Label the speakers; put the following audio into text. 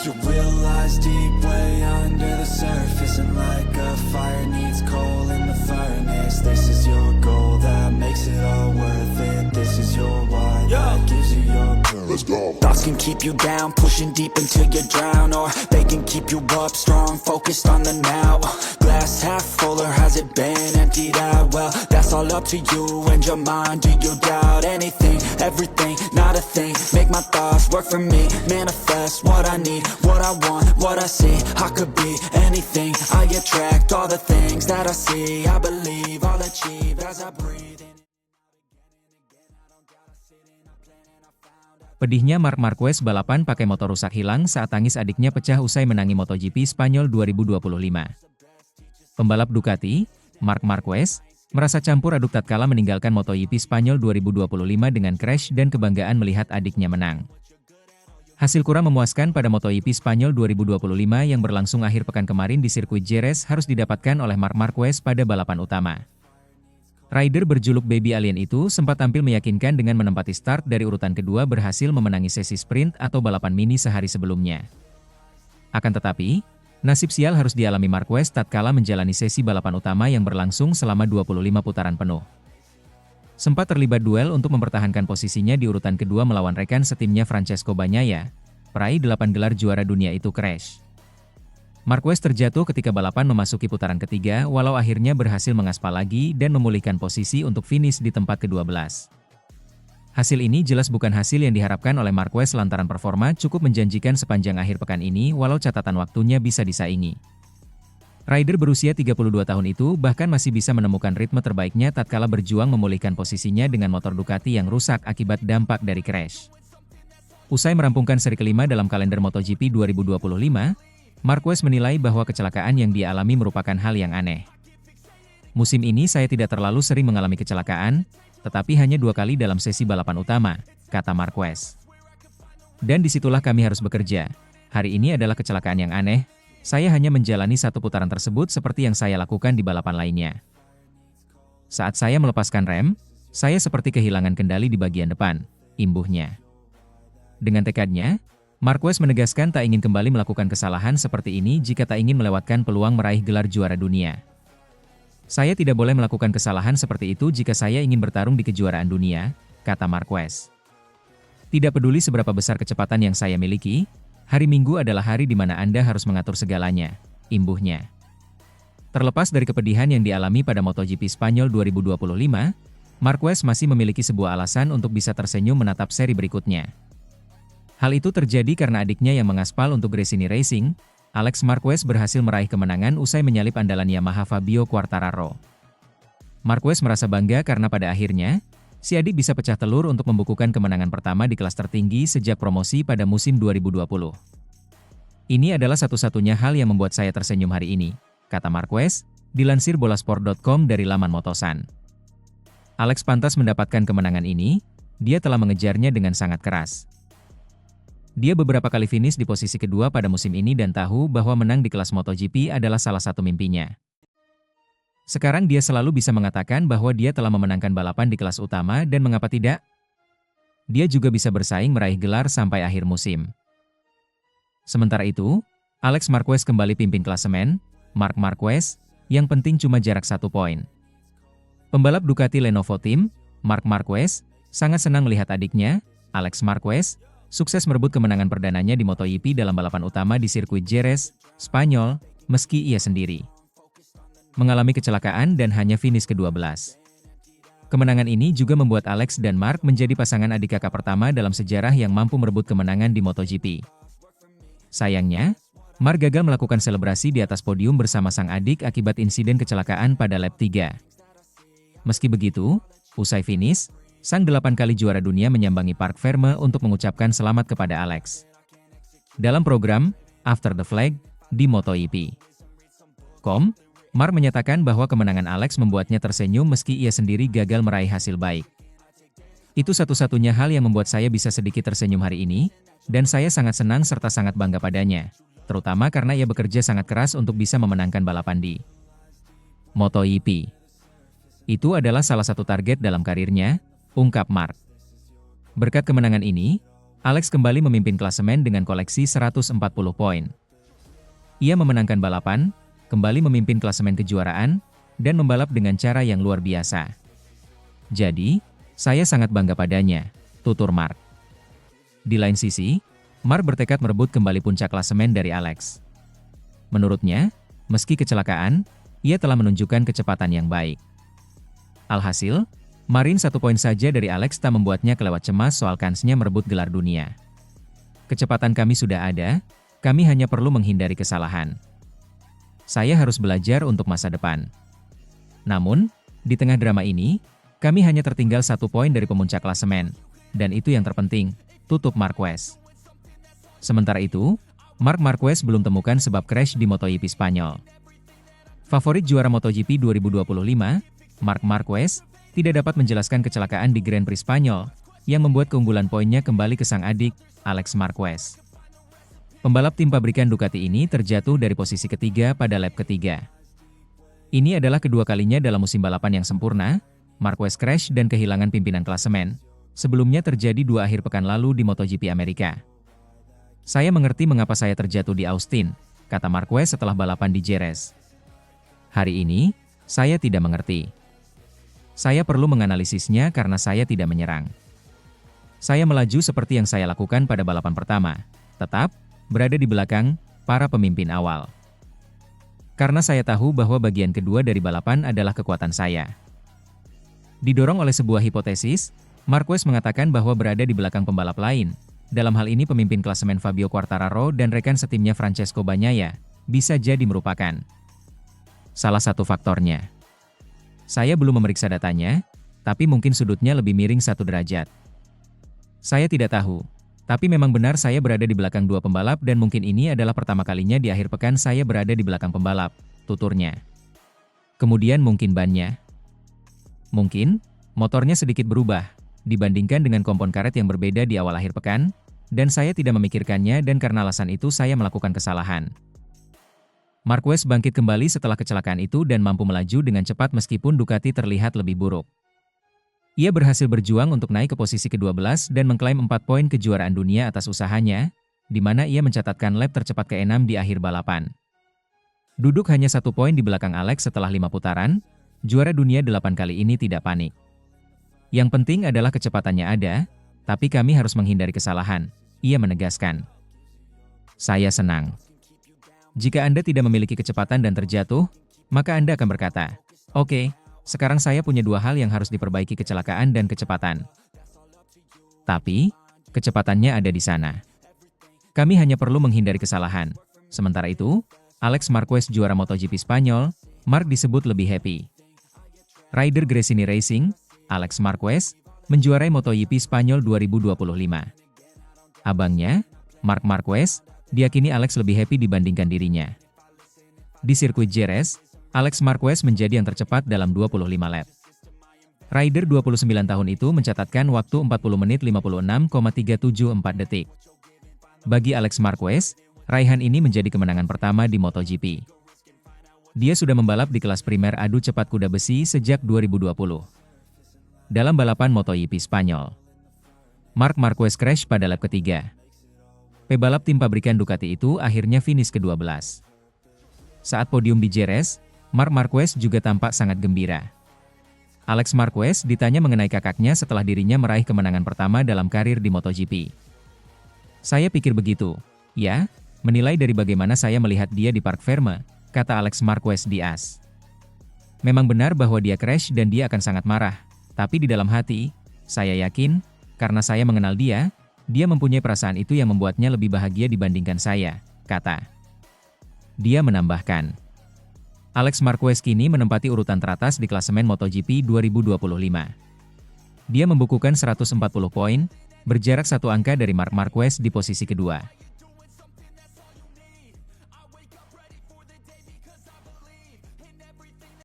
Speaker 1: You realize deep way under the surface, and like a fire needs coal in the furnace. This is your goal that makes it all worth it. This is your why that gives you your purpose. Let's go. Thoughts can keep you down, pushing deep until you drown, or they can keep you up strong, focused on the now. Glass half full, or has it been emptied out? Well, that's all up to you and your mind. Do you doubt anything, everything, not a thing? Make my thoughts work for me, manifest what I need, what I want, what I see. I could be anything, I attract all the things that I see. I believe I'll achieve as I breathe in.
Speaker 2: Pedihnya Marc Marquez balapan pakai motor rusak hilang saat tangis adiknya pecah usai menangi MotoGP Spanyol 2025. Pembalap Ducati, Marc Marquez, merasa campur aduk tatkala meninggalkan MotoGP Spanyol 2025 dengan crash dan kebanggaan melihat adiknya menang. Hasil kurang memuaskan pada MotoGP Spanyol 2025 yang berlangsung akhir pekan kemarin di sirkuit Jerez harus didapatkan oleh Marc Marquez pada balapan utama. Rider berjuluk Baby Alien itu sempat tampil meyakinkan dengan menempati start dari urutan kedua berhasil memenangi sesi sprint atau balapan mini sehari sebelumnya. Akan tetapi, nasib sial harus dialami Marquez tatkala menjalani sesi balapan utama yang berlangsung selama 25 putaran penuh. Sempat terlibat duel untuk mempertahankan posisinya di urutan kedua melawan rekan setimnya Francesco Bagnaia, peraih 8 gelar juara dunia itu crash. Marquez terjatuh ketika balapan memasuki putaran ketiga walau akhirnya berhasil mengaspal lagi dan memulihkan posisi untuk finish di tempat ke-12. Hasil ini jelas bukan hasil yang diharapkan oleh Marquez lantaran performa cukup menjanjikan sepanjang akhir pekan ini walau catatan waktunya bisa disaingi. Rider berusia 32 tahun itu bahkan masih bisa menemukan ritme terbaiknya tatkala berjuang memulihkan posisinya dengan motor Ducati yang rusak akibat dampak dari crash. Usai merampungkan seri kelima dalam kalender MotoGP 2025, Marquez menilai bahwa kecelakaan yang dia alami merupakan hal yang aneh. Musim ini saya tidak terlalu sering mengalami kecelakaan, tetapi hanya 2 kali dalam sesi balapan utama, kata Marquez. Dan disitulah kami harus bekerja. Hari ini adalah kecelakaan yang aneh, saya hanya menjalani 1 putaran tersebut seperti yang saya lakukan di balapan lainnya. Saat saya melepaskan rem, saya seperti kehilangan kendali di bagian depan, imbuhnya. Dengan tekadnya, Marquez menegaskan tak ingin kembali melakukan kesalahan seperti ini jika tak ingin melewatkan peluang meraih gelar juara dunia. Saya tidak boleh melakukan kesalahan seperti itu jika saya ingin bertarung di kejuaraan dunia, kata Marquez. Tidak peduli seberapa besar kecepatan yang saya miliki, hari Minggu adalah hari di mana Anda harus mengatur segalanya, imbuhnya. Terlepas dari kepedihan yang dialami pada MotoGP Spanyol 2025, Marquez masih memiliki sebuah alasan untuk bisa tersenyum menatap seri berikutnya. Hal itu terjadi karena adiknya yang mengaspal untuk Gresini Racing, Alex Marquez berhasil meraih kemenangan usai menyalip andalan Yamaha Fabio Quartararo. Marquez merasa bangga karena pada akhirnya, si adik bisa pecah telur untuk membukukan kemenangan pertama di kelas tertinggi sejak promosi pada musim 2020. Ini adalah satu-satunya hal yang membuat saya tersenyum hari ini, kata Marquez, dilansir bolasport.com dari laman Motosan. Alex pantas mendapatkan kemenangan ini, dia telah mengejarnya dengan sangat keras. Dia beberapa kali finish di posisi kedua pada musim ini dan tahu bahwa menang di kelas MotoGP adalah salah satu mimpinya. Sekarang dia selalu bisa mengatakan bahwa dia telah memenangkan balapan di kelas utama dan mengapa tidak? Dia juga bisa bersaing meraih gelar sampai akhir musim. Sementara itu, Alex Marquez kembali pimpin klasemen, Marc Marquez, yang penting cuma jarak 1 poin. Pembalap Ducati Lenovo Team, Marc Marquez, sangat senang melihat adiknya, Alex Marquez, sukses merebut kemenangan perdananya di MotoGP dalam balapan utama di sirkuit Jerez, Spanyol, meski ia sendiri mengalami kecelakaan dan hanya finish ke-12. Kemenangan ini juga membuat Alex dan Marc menjadi pasangan adik kakak pertama dalam sejarah yang mampu merebut kemenangan di MotoGP. Sayangnya, Marc gagal melakukan selebrasi di atas podium bersama sang adik akibat insiden kecelakaan pada lap 3. Meski begitu, usai finish, sang 8 kali juara dunia menyambangi Parc Ferme untuk mengucapkan selamat kepada Alex. Dalam program After the Flag di MotoGP.com, Marc menyatakan bahwa kemenangan Alex membuatnya tersenyum meski ia sendiri gagal meraih hasil baik. Itu satu-satunya hal yang membuat saya bisa sedikit tersenyum hari ini, dan saya sangat senang serta sangat bangga padanya, terutama karena ia bekerja sangat keras untuk bisa memenangkan balapan di MotoGP. Itu adalah salah satu target dalam karirnya, ungkap Marc. Berkat kemenangan ini, Alex kembali memimpin klasemen dengan koleksi 140 poin. Ia memenangkan balapan, kembali memimpin klasemen kejuaraan, dan membalap dengan cara yang luar biasa. Jadi, saya sangat bangga padanya, tutur Mark. Di lain sisi, Mark bertekad merebut kembali puncak klasemen dari Alex. Menurutnya, meski kecelakaan, ia telah menunjukkan kecepatan yang baik. Alhasil, Marin 1 poin saja dari Alex tak membuatnya kelewat cemas soal kansnya merebut gelar dunia. Kecepatan kami sudah ada, kami hanya perlu menghindari kesalahan. Saya harus belajar untuk masa depan. Namun, di tengah drama ini, kami hanya tertinggal 1 poin dari pemuncak klasemen, dan itu yang terpenting, tutup Marquez. Sementara itu, Marc Marquez belum temukan sebab crash di MotoGP Spanyol. Favorit juara MotoGP 2025, Marc Marquez, tidak dapat menjelaskan kecelakaan di Grand Prix Spanyol, yang membuat keunggulan poinnya kembali ke sang adik, Alex Marquez. Pembalap tim pabrikan Ducati ini terjatuh dari posisi ketiga pada lap ketiga. Ini adalah kedua kalinya dalam musim balapan yang sempurna, Marquez crash dan kehilangan pimpinan klasemen. Sebelumnya terjadi 2 akhir pekan lalu di MotoGP Amerika. Saya mengerti mengapa saya terjatuh di Austin, kata Marquez setelah balapan di Jerez. Hari ini, saya tidak mengerti. Saya perlu menganalisisnya karena saya tidak menyerang. Saya melaju seperti yang saya lakukan pada balapan pertama, tetap berada di belakang para pemimpin awal. Karena saya tahu bahwa bagian kedua dari balapan adalah kekuatan saya. Didorong oleh sebuah hipotesis, Marquez mengatakan bahwa berada di belakang pembalap lain, dalam hal ini pemimpin klasemen Fabio Quartararo dan rekan setimnya Francesco Bagnaia, bisa jadi merupakan salah satu faktornya. Saya belum memeriksa datanya, tapi mungkin sudutnya lebih miring 1 derajat. Saya tidak tahu, tapi memang benar saya berada di belakang 2 pembalap dan mungkin ini adalah pertama kalinya di akhir pekan saya berada di belakang pembalap, tuturnya. Kemudian mungkin bannya. Mungkin, motornya sedikit berubah, dibandingkan dengan kompon karet yang berbeda di awal akhir pekan, dan saya tidak memikirkannya dan karena alasan itu saya melakukan kesalahan. Marquez bangkit kembali setelah kecelakaan itu dan mampu melaju dengan cepat meskipun Ducati terlihat lebih buruk. Ia berhasil berjuang untuk naik ke posisi ke-12 dan mengklaim 4 poin kejuaraan dunia atas usahanya, di mana ia mencatatkan lap tercepat ke-6 di akhir balapan. Duduk hanya 1 poin di belakang Alex setelah 5 putaran, juara dunia 8 kali ini tidak panik. Yang penting adalah kecepatannya ada, tapi kami harus menghindari kesalahan, ia menegaskan. Saya senang. Jika Anda tidak memiliki kecepatan dan terjatuh, maka Anda akan berkata, "Oke, sekarang saya punya 2 hal yang harus diperbaiki, kecelakaan dan kecepatan." Tapi, kecepatannya ada di sana. Kami hanya perlu menghindari kesalahan. Sementara itu, Alex Marquez juara MotoGP Spanyol, Marc disebut lebih happy. Rider Gresini Racing, Alex Marquez, menjuarai MotoGP Spanyol 2025. Abangnya, Marc Marquez, diakini Alex lebih happy dibandingkan dirinya. Di sirkuit Jerez, Alex Marquez menjadi yang tercepat dalam 25 lap. Rider 29 tahun itu mencatatkan waktu 40 menit 56,374 detik. Bagi Alex Marquez, raihan ini menjadi kemenangan pertama di MotoGP. Dia sudah membalap di kelas primer adu cepat kuda besi sejak 2020. Dalam balapan MotoGP Spanyol, Marc Marquez crash pada lap ketiga. Pebalap tim pabrikan Ducati itu akhirnya finish ke-12. Saat podium di Jerez, Marc Marquez juga tampak sangat gembira. Alex Marquez ditanya mengenai kakaknya setelah dirinya meraih kemenangan pertama dalam karir di MotoGP. Saya pikir begitu, ya, menilai dari bagaimana saya melihat dia di Parc Ferme, kata Alex Marquez di AS. Memang benar bahwa dia crash dan dia akan sangat marah, tapi di dalam hati, saya yakin, karena saya mengenal dia mempunyai perasaan itu yang membuatnya lebih bahagia dibandingkan saya, kata. Dia menambahkan. Alex Marquez kini menempati urutan teratas di klasemen MotoGP 2025. Dia membukukan 140 poin, berjarak 1 angka dari Marc Marquez di posisi kedua.